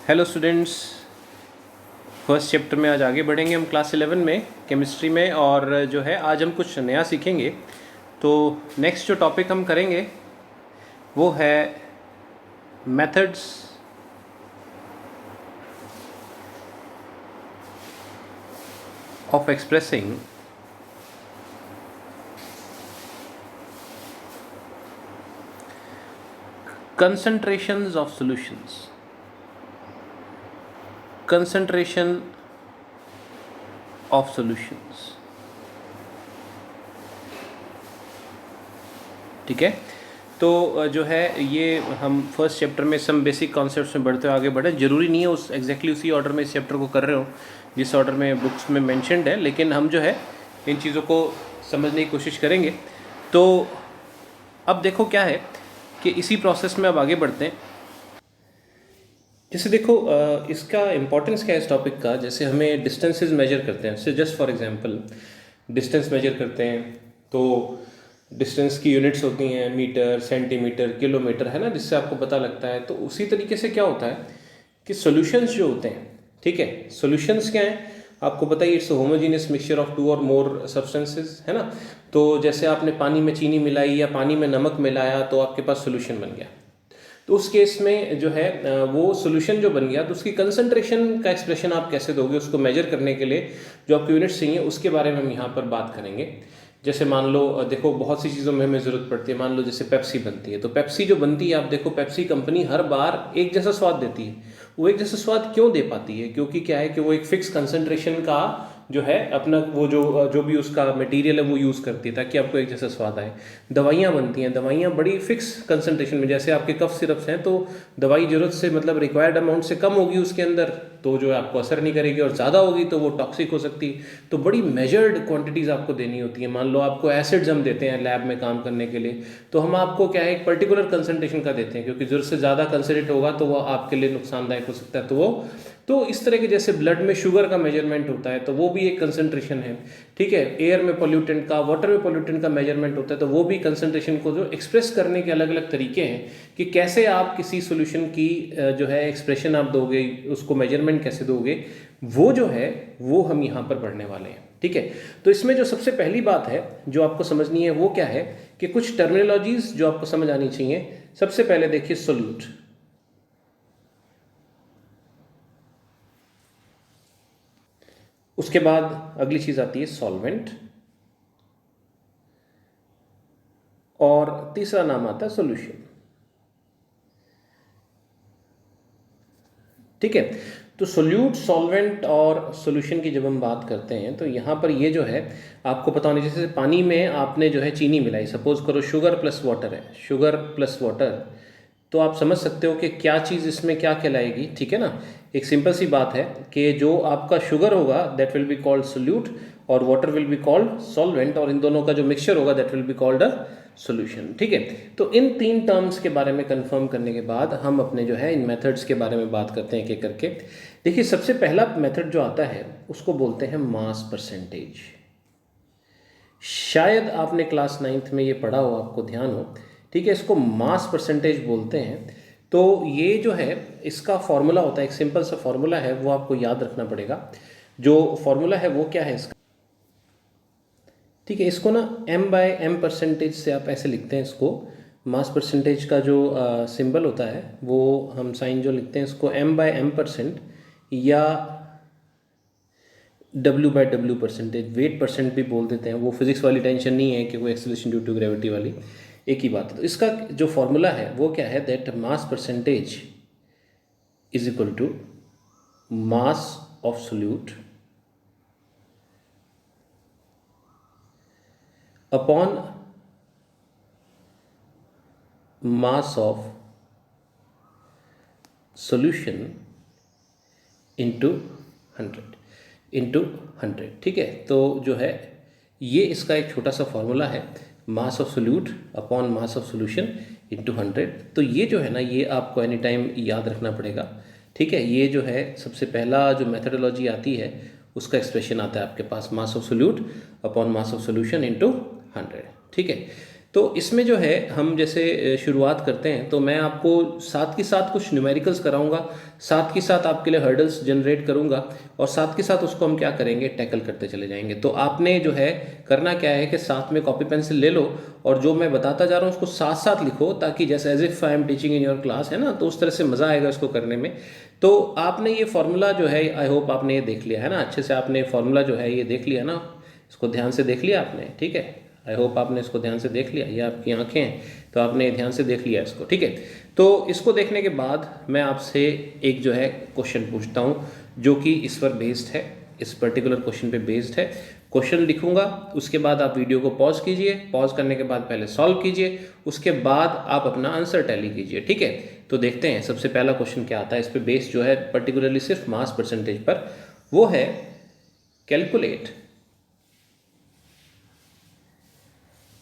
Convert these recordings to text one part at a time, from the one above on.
Hello students, first chapter में आज आगे बढ़ेंगे हम क्लास 11 में केमिस्ट्री में। और जो है आज हम कुछ नया सीखेंगे। तो नेक्स्ट जो टॉपिक हम करेंगे वो है methods of expressing concentrations of solutions, concentration of solutions। ठीक है, तो जो है ये हम फर्स्ट चैप्टर में सम बेसिक कॉन्सेप्ट्स में बढ़ते हुए आगे बढ़े। ज़रूरी नहीं है उस एग्जैक्टली उसी ऑर्डर में इस चैप्टर को कर रहे हो जिस ऑर्डर में बुक्स में मेंशन्ड है, लेकिन हम जो है इन चीज़ों को समझने की कोशिश करेंगे। तो अब देखो क्या है कि इसी प्रोसेस में अब आगे बढ़ते हैं। जैसे देखो इसका इम्पोर्टेंस क्या है इस टॉपिक का। जैसे हमें डिस्टेंसेस मेजर करते हैं, जैसे just for example distance measure करते हैं तो डिस्टेंस की यूनिट्स होती हैं मीटर, सेंटीमीटर, किलोमीटर, है ना, जिससे आपको पता लगता है। तो उसी तरीके से क्या होता है कि सॉल्यूशंस जो होते हैं, ठीक है, सॉल्यूशंस क्या हैं आपको पता ही, it's homogeneous mixture of two और मोर सब्सटेंसेस, है ना। तो जैसे आपने पानी में चीनी मिलाई या पानी में नमक मिलाया तो आपके पास सॉल्यूशन बन गया। तो उस केस में जो है वो सॉल्यूशन जो बन गया तो उसकी कंसंट्रेशन का एक्सप्रेशन आप कैसे दोगे, उसको मेजर करने के लिए जो आपकी यूनिट्स चाहिए उसके बारे में हम यहाँ पर बात करेंगे। जैसे मान लो देखो बहुत सी चीज़ों में हमें ज़रूरत पड़ती है। मान लो जैसे पेप्सी बनती है, तो पेप्सी जो बनती है आप देखो पेप्सी कंपनी हर बार एक जैसा स्वाद देती है। वो एक जैसा स्वाद क्यों दे पाती है? क्योंकि क्या है कि वो एक फिक्स कंसंट्रेशन का जो है अपना वो जो भी उसका मटेरियल है वो यूज़ करती है ताकि आपको एक जैसा स्वाद आए। दवाइयाँ बनती हैं, दवाइयाँ बड़ी फिक्स कंसंट्रेशन में, जैसे आपके कफ सिरप्स हैं तो दवाई ज़रूरत से मतलब रिक्वायर्ड अमाउंट से कम होगी उसके अंदर तो जो है आपको असर नहीं करेगी, और ज़्यादा होगी तो वो टॉक्सिक हो सकती है। तो बड़ी मेजर्ड क्वांटिटीज़ आपको देनी होती है। मान लो आपको एसिड्स हम देते हैं लैब में काम करने के लिए, तो हम आपको क्या है एक पर्टिकुलर कंसंट्रेशन का देते हैं, क्योंकि ज़रूरत से ज़्यादा कंसंट्रेट होगा तो वो आपके लिए नुकसानदायक हो सकता है। तो इस तरह के जैसे ब्लड में शुगर का मेजरमेंट होता है तो वो भी एक कंसंट्रेशन है, ठीक है। एयर में पोल्यूटेंट का, वाटर में पोल्यूटेंट का मेजरमेंट होता है तो वो भी कंसंट्रेशन को जो एक्सप्रेस करने के अलग अलग तरीके हैं कि कैसे आप किसी सॉल्यूशन की जो है एक्सप्रेशन आप दोगे, उसको मेजरमेंट कैसे दोगे, वो जो है वो हम यहाँ पर पढ़ने वाले हैं, ठीक है। तो इसमें जो सबसे पहली बात है जो आपको समझनी है वो क्या है कि कुछ टर्मिनोलॉजीज जो आपको समझ आनी चाहिए। सबसे पहले देखिए सोल्यूट, उसके बाद अगली चीज आती है सॉल्वेंट, और तीसरा नाम आता है सॉल्यूशन, ठीक है। तो सोल्यूट, सॉल्वेंट और सॉल्यूशन की जब हम बात करते हैं तो यहाँ पर ये जो है आपको पता होना, जैसे पानी में आपने जो है चीनी मिलाई, सपोज करो शुगर प्लस वाटर है, शुगर प्लस वाटर, तो आप समझ सकते हो कि क्या चीज़ इसमें क्या कहलाएगी, ठीक है ना। एक सिंपल सी बात है कि जो आपका शुगर होगा that will be called solute और water will be called solvent, और इन दोनों का जो मिक्सचर होगा that will be called a solution, ठीक है। तो इन तीन टर्म्स के बारे में कंफर्म करने के बाद हम अपने जो है इन मेथड्स के बारे में बात करते हैं एक एक करके। देखिए सबसे पहला मेथड जो आता है उसको बोलते हैं मास परसेंटेज। शायद आपने क्लास 9th में ये पढ़ा हो, आपको ध्यान हो, ठीक है। इसको मास परसेंटेज बोलते हैं। तो ये जो है इसका फॉर्मूला होता है, एक सिंपल सा फॉर्मूला है, वो आपको याद रखना पड़ेगा। जो फॉर्मूला है वो क्या है इसका, ठीक है। इसको ना m/m परसेंटेज से आप ऐसे लिखते हैं इसको। मास परसेंटेज का जो सिंबल होता है वो हम साइन जो लिखते हैं इसको m/m%, या W/W परसेंटेज, वेट परसेंट भी बोल देते हैं। वो फिजिक्स वाली टेंशन नहीं है कि वो एक्सेलरेशन ड्यू टू ग्रेविटी वाली, एक ही बात है। तो इसका जो फॉर्मूला है वो क्या है, that mass percentage is equal to mass of solute upon mass of solution into 100, ठीक है। तो जो है ये इसका एक छोटा सा फॉर्मूला है, मास of solute upon mass of solution into 100। तो ये जो है ना ये आपको एनी टाइम याद रखना पड़ेगा, ठीक है। ये जो है सबसे पहला जो मेथडोलॉजी आती है उसका एक्सप्रेशन आता है आपके पास, mass of solute upon mass of solution into 100, ठीक है। तो इसमें जो है हम जैसे शुरुआत करते हैं, तो मैं आपको साथ के साथ कुछ न्यूमेरिकल्स कराऊंगा, साथ के साथ आपके लिए हर्डल्स जनरेट करूंगा, और साथ के साथ उसको हम क्या करेंगे, टैकल करते चले जाएंगे। तो आपने जो है करना क्या है कि साथ में कॉपी पेंसिल ले लो, और जो मैं बताता जा रहा हूँ उसको साथ साथ लिखो, ताकि जैसे as if I am teaching in your class है ना, तो उस तरह से मज़ा आएगा इसको करने में। तो आपने ये फॉर्मूला जो है, आई होप आपने ये देख लिया है ना, अच्छे से आपने फॉर्मूला जो है ये देख लिया ना, इसको ध्यान से देख लिया आपने, ठीक है। आई होप आपने इसको ध्यान से देख लिया, ये आपकी आंखें हैं तो आपने ध्यान से देख लिया इसको, ठीक है। तो इसको देखने के बाद मैं आपसे एक जो है क्वेश्चन पूछता हूँ, जो कि इस पर बेस्ड है, इस पर्टिकुलर क्वेश्चन पे बेस्ड है। क्वेश्चन लिखूंगा, उसके बाद आप वीडियो को पॉज कीजिए, पॉज करने के बाद पहले सॉल्व कीजिए, उसके बाद आप अपना आंसर टैली कीजिए, ठीक है। तो देखते हैं सबसे पहला क्वेश्चन क्या आता है इस पे बेस्ड जो है, पर्टिकुलरली सिर्फ मास परसेंटेज पर। वो है calculate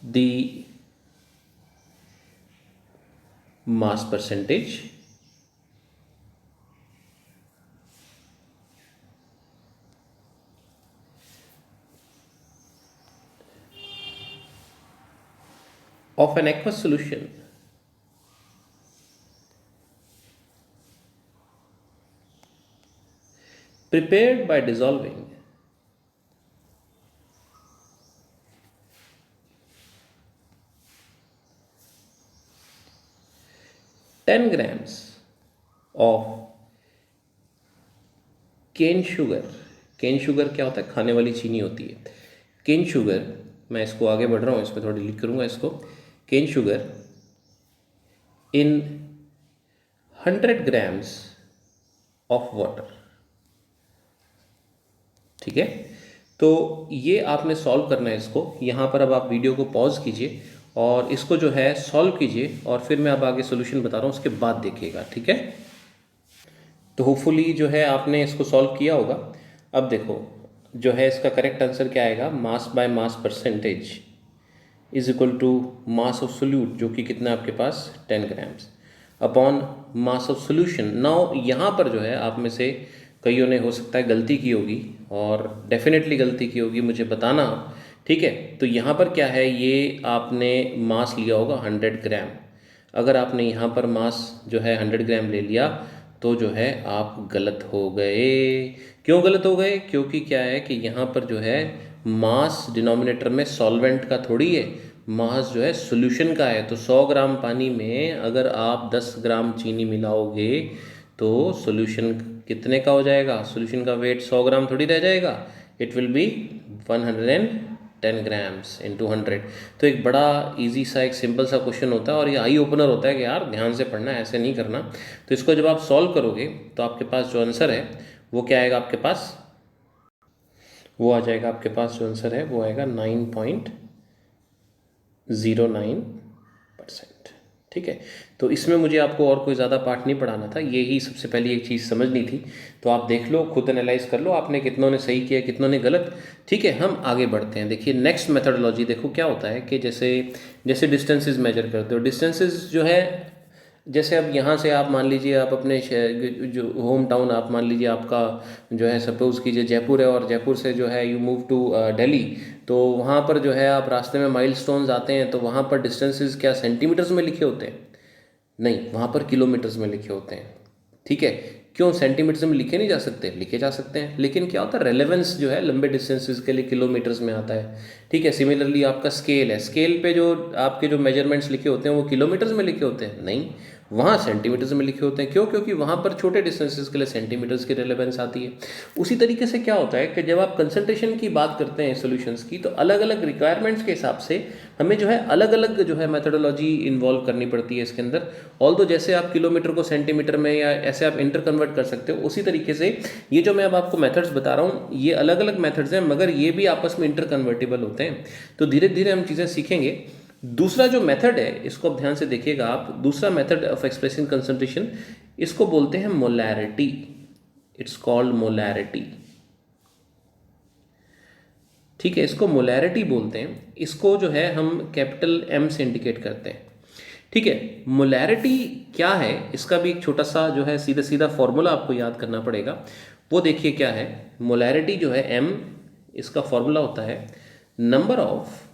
the mass percentage of an aqueous solution prepared by dissolving 10 grams of cane sugar. Cane sugar क्या होता है, खाने वाली चीनी होती है। केन शुगर, मैं इसको आगे बढ़ रहा हूँ, इस पर थोड़ी लिख करूँगा इसको। Cane sugar in 100 grams of water, ठीक है। तो ये आपने सॉल्व करना है इसको। यहाँ पर अब आप वीडियो को पॉज कीजिए और इसको जो है सॉल्व कीजिए, और फिर मैं अब आगे सोल्यूशन बता रहा हूँ, उसके बाद देखिएगा, ठीक है। तो होपफुली जो है आपने इसको सॉल्व किया होगा। अब देखो जो है इसका करेक्ट आंसर क्या आएगा, mass by mass percentage is equal to mass of solute, जो कि कितना आपके पास 10 grams, upon mass of solution. Now यहाँ पर जो है आप में से कईयों ने हो सकता है गलती की होगी, और डेफिनेटली गलती की होगी, मुझे बताना, ठीक है। तो यहाँ पर क्या है, ये आपने मास लिया होगा 100 ग्राम। अगर आपने यहाँ पर मास जो है 100 ग्राम ले लिया, तो जो है आप गलत हो गए। क्यों गलत हो गए, क्योंकि क्या है कि यहाँ पर जो है मास डिनोमिनेटर में सॉल्वेंट का थोड़ी है, मास जो है सॉल्यूशन का है। तो 100 ग्राम पानी में अगर आप 10 ग्राम चीनी मिलाओगे तो सॉल्यूशन कितने का हो जाएगा, सॉल्यूशन का वेट 100 ग्राम थोड़ी रह जाएगा, it will be 110 grams into 100। तो एक बड़ा इजी सा एक सिंपल सा क्वेश्चन होता है, और ये आई ओपनर होता है कि यार ध्यान से पढ़ना है, ऐसे नहीं करना। तो इसको जब आप सॉल्व करोगे तो आपके पास जो आंसर है वो क्या आएगा, आपके पास वो आ जाएगा, आपके पास जो आंसर है वो आएगा 9.09%, ठीक है। तो इसमें मुझे आपको और कोई ज़्यादा पार्ट नहीं पढ़ाना था, ये ही सबसे पहली एक चीज़ समझनी थी। तो आप देख लो, खुद एनालाइज कर लो, आपने कितनों ने सही किया, कितनों ने गलत, ठीक है। हम आगे बढ़ते हैं। देखिए नेक्स्ट मेथडोलॉजी देखो क्या होता है कि जैसे जैसे डिस्टेंसेस मेजर करते हो, डिस्टेंसेस जो है, जैसे अब यहाँ से आप मान लीजिए, आप अपने जो होम टाउन आप मान लीजिए आपका जो है, सपोज़ कीजिए जयपुर है, और जयपुर से जो है यू मूव टू दिल्ली, तो वहाँ पर जो है आप रास्ते में माइलस्टोन्स आते हैं, तो वहाँ पर डिस्टेंसेस क्या सेंटीमीटर्स में लिखे होते हैं, नहीं, वहाँ पर किलोमीटर्स में लिखे होते हैं, ठीक है। क्यों सेंटीमीटर्स में लिखे नहीं जा सकते, लिखे जा सकते हैं, लेकिन क्या होता है रेलेवेंस जो है लंबे डिस्टेंसेस के लिए किलोमीटर्स में आता है, ठीक है। सिमिलरली आपका स्केल है, स्केल पे जो आपके जो मेजरमेंट्स लिखे होते हैं वो किलोमीटर्स में लिखे होते हैं, नहीं, वहाँ सेंटीमीटर्स में लिखे होते हैं। क्यों, क्योंकि वहाँ पर छोटे डिस्टेंसेस के लिए सेंटीमीटर्स की रेलेवेंस आती है। उसी तरीके से क्या होता है कि जब आप कंसंट्रेशन की बात करते हैं सॉल्यूशंस की, तो अलग अलग रिक्वायरमेंट्स के हिसाब से हमें जो है अलग अलग जो है मेथडोलॉजी इन्वॉल्व करनी पड़ती है इसके अंदर। ऑल्दो जैसे आप किलोमीटर को सेंटीमीटर में या ऐसे आप इंटर कन्वर्ट कर सकते हो, उसी तरीके से ये जो मैं अब आपको मेथड्स बता रहा हूँ ये अलग अलग मेथड्स हैं, मगर ये भी आपस में इंटर कन्वर्टेबल होते हैं। तो धीरे धीरे हम चीज़ें सीखेंगे। दूसरा जो मेथड है, इसको अब ध्यान से देखिएगा आप, दूसरा मेथड ऑफ एक्सप्रेसिंग कंसंट्रेशन, इसको बोलते हैं मोलैरिटी। इट्स कॉल्ड मोलैरिटी, ठीक है, इसको मोलैरिटी बोलते हैं। इसको जो है हम कैपिटल एम से इंडिकेट करते हैं, ठीक है। मोलैरिटी क्या है, इसका भी एक छोटा सा जो है सीधा सीधा फॉर्मूला आपको याद करना पड़ेगा। वो देखिए क्या है, मोलैरिटी जो है एम, इसका फॉर्मूला होता है number of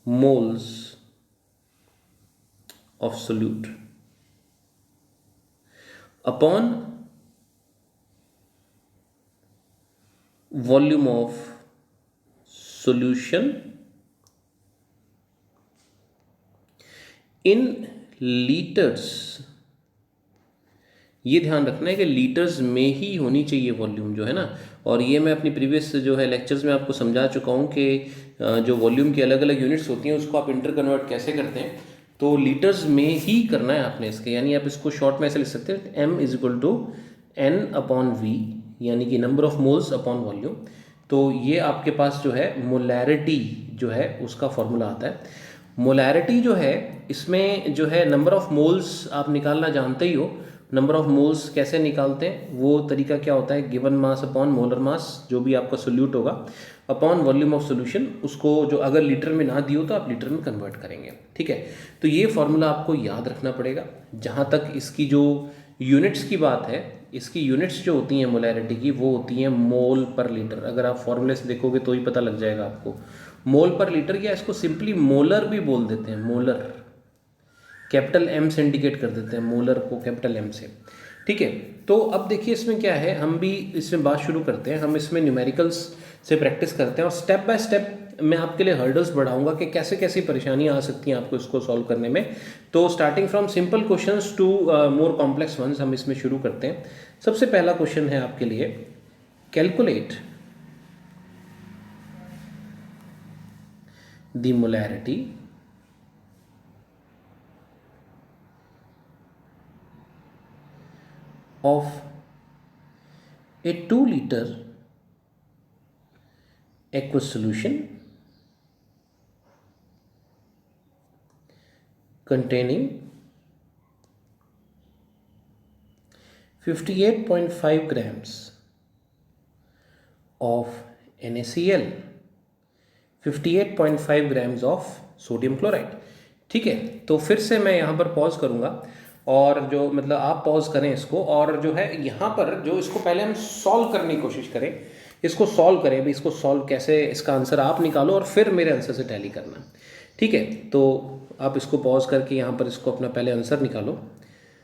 moles of solute upon volume of solution in liters। ये ध्यान रखना है कि लीटर्स में ही होनी चाहिए वॉल्यूम जो है ना। और ये मैं अपनी प्रीवियस जो है लेक्चर्स में आपको समझा चुका हूँ कि जो वॉल्यूम की अलग अलग यूनिट्स होती हैं उसको आप इंटर कन्वर्ट कैसे करते हैं। तो लीटर्स में ही करना है आपने इसके, यानी आप इसको शॉर्ट में ऐसे लिख सकते हैं m is equal to n upon V, यानी कि number of moles upon volume. तो ये आपके पास जो है मोलैरिटी जो है उसका फॉर्मूला आता है। मोलैरिटी जो है इसमें जो है नंबर ऑफ मोल्स आप निकालना जानते ही हो। नंबर ऑफ मोल्स कैसे निकालते हैं, वो तरीका क्या होता है, given mass upon molar mass जो भी आपका सोल्यूट होगा अपॉन वॉल्यूम ऑफ सोल्यूशन, उसको जो अगर लीटर में ना दियो तो आप लीटर में कन्वर्ट करेंगे। ठीक है, तो ये फॉर्मूला आपको याद रखना पड़ेगा। जहाँ तक इसकी जो यूनिट्स की बात है, इसकी यूनिट्स जो होती हैं मोलैरिटी की वो होती हैं मोल पर लीटर। अगर आप फॉर्मूले से देखोगे तो ही पता लग जाएगा आपको, मोल पर लीटर, या इसको सिंपली मोलर भी बोल देते हैं। मोलर कैपिटल एम से इंडिकेट कर देते हैं, मोलर को कैपिटल एम से। ठीक है, तो अब देखिए इसमें क्या है, हम भी इसमें बात शुरू करते हैं। हम इसमें न्यूमेरिकल्स से प्रैक्टिस करते हैं और स्टेप बाय स्टेप मैं आपके लिए हर्डल्स बढ़ाऊंगा कि कैसे कैसी परेशानियां आ सकती हैं आपको इसको सॉल्व करने में। तो starting from simple questions to more complex ones हम इसमें शुरू करते हैं। सबसे पहला क्वेश्चन है आपके लिए, calculate the molarity of a 2 liter aqueous solution containing 58.5 grams of NaCl, 58.5 grams of sodium chloride. ठीक है, तो फिर से मैं यहाँ पर पॉज करूँगा और जो मतलब आप पॉज करें इसको, और जो है यहाँ पर जो इसको पहले हम सॉल्व करने की कोशिश करें, इसको सॉल्व करें भाई। इसको सॉल्व कैसे, इसका आंसर आप निकालो और फिर मेरे आंसर से टैली करना। ठीक है, तो आप इसको पॉज करके यहाँ पर इसको अपना पहले आंसर निकालो।